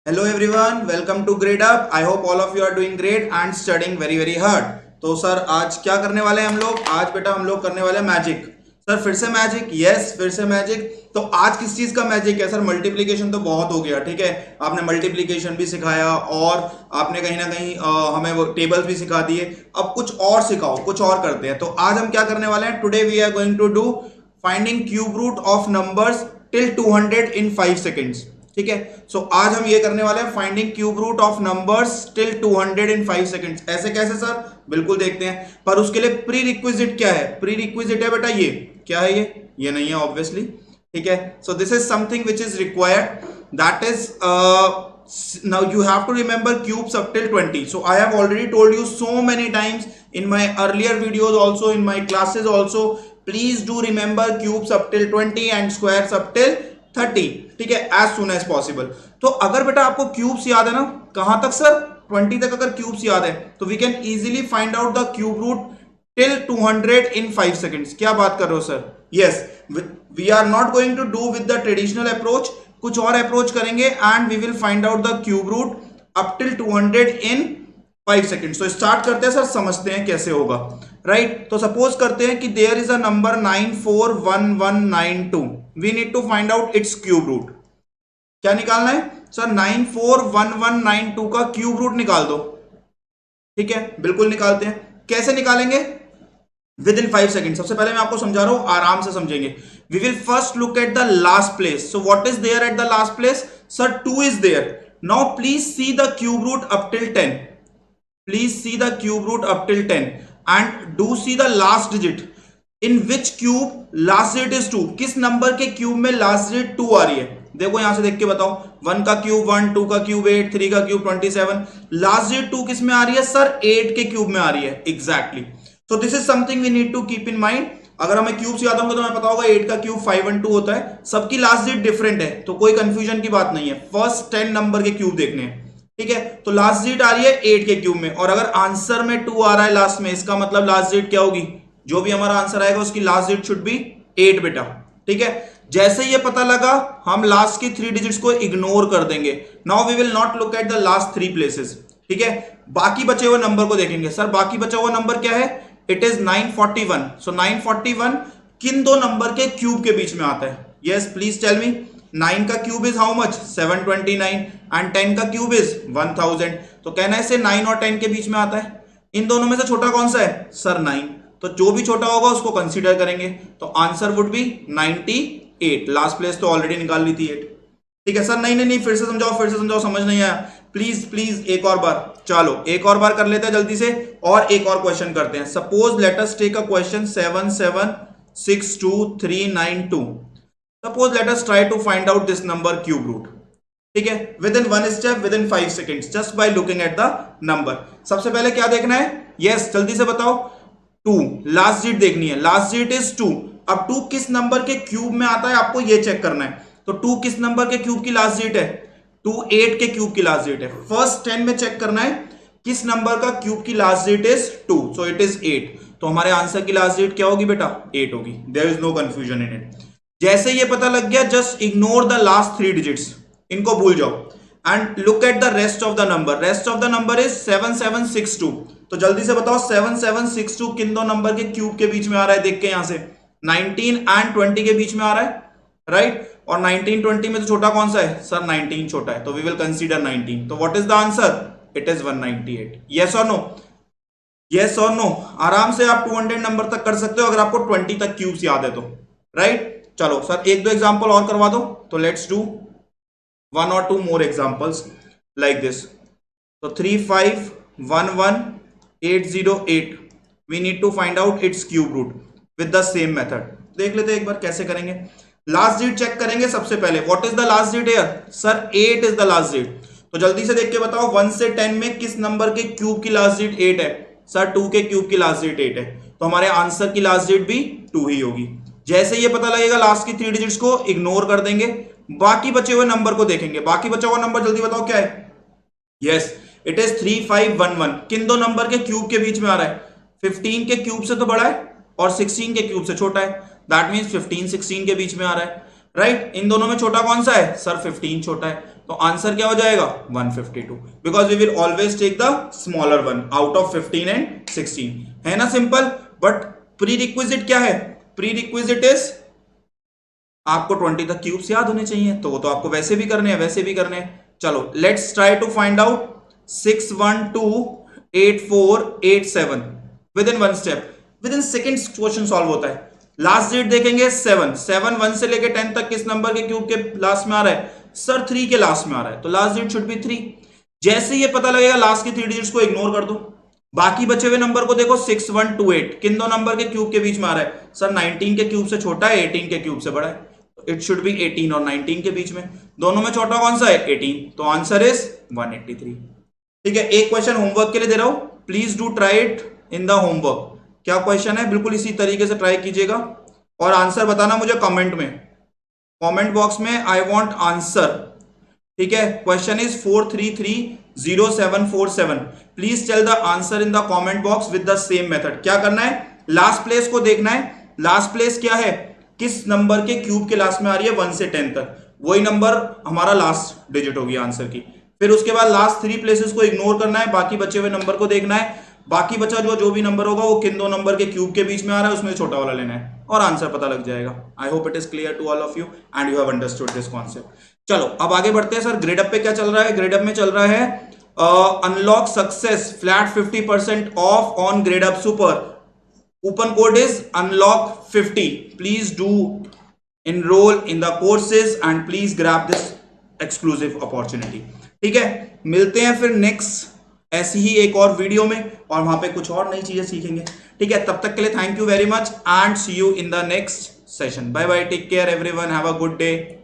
Hello everyone, welcome to Grade Up. I hope all of you are doing great and studying very hard. तो sir आज क्या करने वाले हैं हम लोग? आज बेटा हम लोग करने वाले हैं मैजिक. सर फिर से मैजिक? यस, फिर से मैजिक. तो आज किस चीज का मैजिक है? सर मल्टीप्लिकेशन तो बहुत हो गया, ठीक है. आपने मल्टीप्लिकेशन भी सिखाया और आपने कहीं ना कहीं हमें वो टेबल्स भी सिखा दिए. अब कुछ और सिखाओ, कुछ और करते हैं. तो आज हम क्या करने वाले हैं? Today we are going to do finding cube root of numbers till 200 in 5 seconds. ठीक है. सो आज हम ये करने वाले हैं finding cube root of numbers till 200 in 5 seconds. ऐसे कैसे सर? बिल्कुल देखते हैं. पर उसके लिए प्री रिक्विजिट क्या है? प्री रिक्विजिट है बेटा ये. क्या है ये नहीं है ऑब्वियसली. ठीक है. सो this is something which is required. That is now you have to remember cubes up till 20. So I have already told you so many times in my earlier videos, also in my classes also, please do remember cubes up till 20 and squares up till 30. ठीक है, as soon as possible. तो अगर बेटा आपको cubes याद है ना, कहां तक सर? 20 तक अगर क्यूब्स याद है तो we can easily find out the cube root till 200 in 5 seconds. क्या बात कर रहे हो sir? Yes, we are not going to do with the traditional approach. कुछ और अप्रोच करेंगे and we will find out the cube root up till 200 in 5 seconds. तो start करते हैं सर, समझते हैं कैसे होगा. राइट. तो सपोज करते हैं कि there is a number 941192. We need to find out its cube root. क्या निकालना है सर? 941192 का क्यूब रूट निकाल दो. ठीक है, बिल्कुल निकालते हैं. कैसे निकालेंगे? With in 5 second. सबसे पहले मैं आपको समझा रहा हूं, आराम से समझेंगे. We will first look at the last place. So what is there at the last place? Sir 2 is there. Now please see the cube root up till 10. Please see the cube root up till 10 and do see the last digit. In which cube last digit is 2. किस number के cube में last digit 2 आ रही है? देखो यहां से देख के बताओ. 1 का क्यूब 1, 2 का क्यूब 8, 3 का क्यूब 27. लास्ट डिजिट 2 किस में आ रही है सर? 8 के क्यूब में आ रही है. Exactly. So this is something we need to keep in mind. अगर हमें क्यूब्स याद होंगे तो हमें पता होगा 8 का क्यूब 5 1 2 होता है. सबकी लास्ट डिजिट डिफरेंट है तो कोई कंफ्यूजन की बात नहीं है. फर्स्ट 10 नंबर के क्यूब देखने हैं. ठीक है. तो लास्ट डिजिट आ रही है 8 के क्यूब में और अगर आंसर में 2 आ रहा है लास्ट में, इसका मतलब लास्ट डिजिट क्या होगी? जो भी हमारा आंसर आएगा उसकी लास्ट डिजिट शुड बी 8 बेटा. ठीक है. जैसे ये पता लगा हम लास्ट की 3 डिजिट्स को इग्नोर कर देंगे. Now we will not look at the last 3 places. ठीक है. बाकी बचे हुए नंबर को देखेंगे. सर बाकी बचा हुआ नंबर क्या है? It is 941. सो 941 किन दो नंबर के क्यूब के बीच में आता है? Yes, please tell me. 9 का cube is how much? 729 and 10 का क्यूब इज 1000. तो कहना है से 9 और 10 के बीच में आता है. इन दोनों में से छोटा कौन सा है सर? 9. तो जो भी छोटा होगा उसको कंसीडर करेंगे. तो answer would be 98. Last place तो ऑलरेडी निकाल ली थी 8. ठीक है सर. नहीं, फिर से समझाओ, समझ नहीं आया. प्लीज एक और बार. चलो एक और बार कर लेते हैं जल्दी से और एक और क्वेश्चन करते हैं. Suppose let us take a question 7762392. Suppose let us try to find out this number cube root. ठीक है. Within 1 step, within 5 seconds, just by looking at the number. सबसे पहले क्या देखना है? यस, जल्दी से बताओ. 2 लास्ट डिजिट देखनी है. Last digit is 2. अब 2 किस नंबर के क्यूब में आता है आपको ये चेक करना है. तो 2 किस नंबर के क्यूब की लास्ट डिजिट है? 2 8 के क्यूब की लास्ट डिजिट है. फर्स्ट 10 में चेक करना है किस नंबर का क्यूब की last digit is 2. So it is 8. तो हमारे आंसर की लास्ट डिजिट क्या होगी बेटा? 8 होगी. There is no confusion in it. जैसे ये पता लग गया, just ignore the last 3 digits. इनको भूल जाओ and look at the rest of the number. Rest of the number is 7762. तो जल्दी से बताओ 7762 किन दो नंबर के क्यूब के बीच में आ रहा है? देख के यहां से 19 एंड 20 के बीच में आ रहा है. राइट. और 19 20 में तो छोटा कौन सा है सर? 19 छोटा है. तो वी विल कंसीडर 19. तो what is the answer? It is 198. Yes और नो? यस और नो? आराम से आप 200 नंबर तक कर सकते हो अगर आपको 20 तक क्यूब्स याद है तो. राइट. चलो सर एक दो एग्जांपल और करवा दो. तो let's do 1 or 2 more examples like this. So 3511808. We need to find out its cube root with the same method. देख लेते हैं एक बार कैसे करेंगे. लास्ट डिजिट चेक करेंगे सबसे पहले. What is the last digit here sir? 8 is the last digit. तो जल्दी से देख के बताओ 1 से 10 में किस नंबर के क्यूब की लास्ट डिजिट 8 है? सर 2 के क्यूब की लास्ट डिजिट 8 है. तो हमारे आंसर की लास्ट डिजिट भी 2 ही होगी. जैसे ये पता लगेगा लास्ट की 3 डिजिट्स को इग्नोर कर देंगे. बाकी बचे हुए नंबर को देखेंगे. बाकी बचा हुआ नंबर जल्दी बताओ क्या है? Yes, it is 3511. किन दो नंबर के क्यूब के बीच में आ रहा है? 15 के क्यूब से तो बड़ा है और 16 के क्यूब से छोटा है. दैट मींस 15 16 के बीच में आ रहा है. राइट. इन दोनों में छोटा कौन सा है सर? 15 छोटा है. तो आंसर क्या हो जाएगा 152, because we will always take the smaller one out of 15 and 16। है ना सिंपल। बट प्री रिक्विजिट क्या है? प्री रिक्विजिट इज आपको 20 तक क्यूब्स याद होने चाहिए, तो वो तो आपको वैसे भी करने हैं वैसे भी करने हैं। चलो let's try to find out 6 1 2 8 4 8 7 within one step. Within second question solve होता है। लास्ट डिजिट देखेंगे 7 7 1 से लेके 10 तक किस नंबर के क्यूब के लास्ट में आ रहा है? सर 3 के लास्ट में आ रहा है, तो लास्ट डिजिट शुड बी 3। जैसे ये पता लगेगा लास्ट की 3 डिजिट्स को इग्नोर कर दो, बाकी बचे हुए नंबर को देखो। 6 1 2 8 किन दो नंबर के क्यूब के बीच में आ रहा है? सर 19 के क्यूब से छोटा है, 18 के क्यूब से बड़ा है, इट शुड बी 18 और 19 के बीच में। दोनों में छोटा कौन सा है? 18, तो आंसर इज 183। ठीक है, एक क्वेश्चन होमवर्क के लिए दे रहा हूं, please do try it in the homework. क्या क्वेश्चन है? बिल्कुल इसी तरीके से ट्राई कीजिएगा और आंसर बताना मुझे कमेंट में, कमेंट बॉक्स में आई वांट आंसर। ठीक है, question is 4330747। Please tell the answer in the comment box with the same method. क्या करना है? लास्ट प्लेस को देखना है। लास्ट प्लेस क्या है? किस नंबर के क्यूब के लास्ट में आ रही है 1 से 10 तक, वही नंबर हमारा लास्ट डिजिट होगी आंसर की। फिर उसके बाद लास्ट 3 प्लेसेस को इग्नोर करना है, बाकी बचे हुए नंबर को देखना है। बाकी बचा जो भी नंबर होगा वो किन दो नंबर के क्यूब के बीच में आ रहा है उसमें छोटा वाला लेना है और आंसर पता लग जाएगा। I hope it is clear to all of you and you have understood this concept. चलो अब आगे बढ़ते हैं। सर ग्रेड अप पे क्या चल रहा है? ग्रेड अप में चल रहा है unlock success flat 50% of on grade up super. Coupon code is unlock 50। Please do enroll in the courses and please grab this exclusive opportunity। ठीक है, मिलते हैं फिर नेक्स्ट ऐसी ही एक और वीडियो में और वहां पे कुछ और नई चीजें सीखेंगे। ठीक है, तब तक के लिए thank you very much and see you in the next session. Bye bye, take care everyone, have a good day.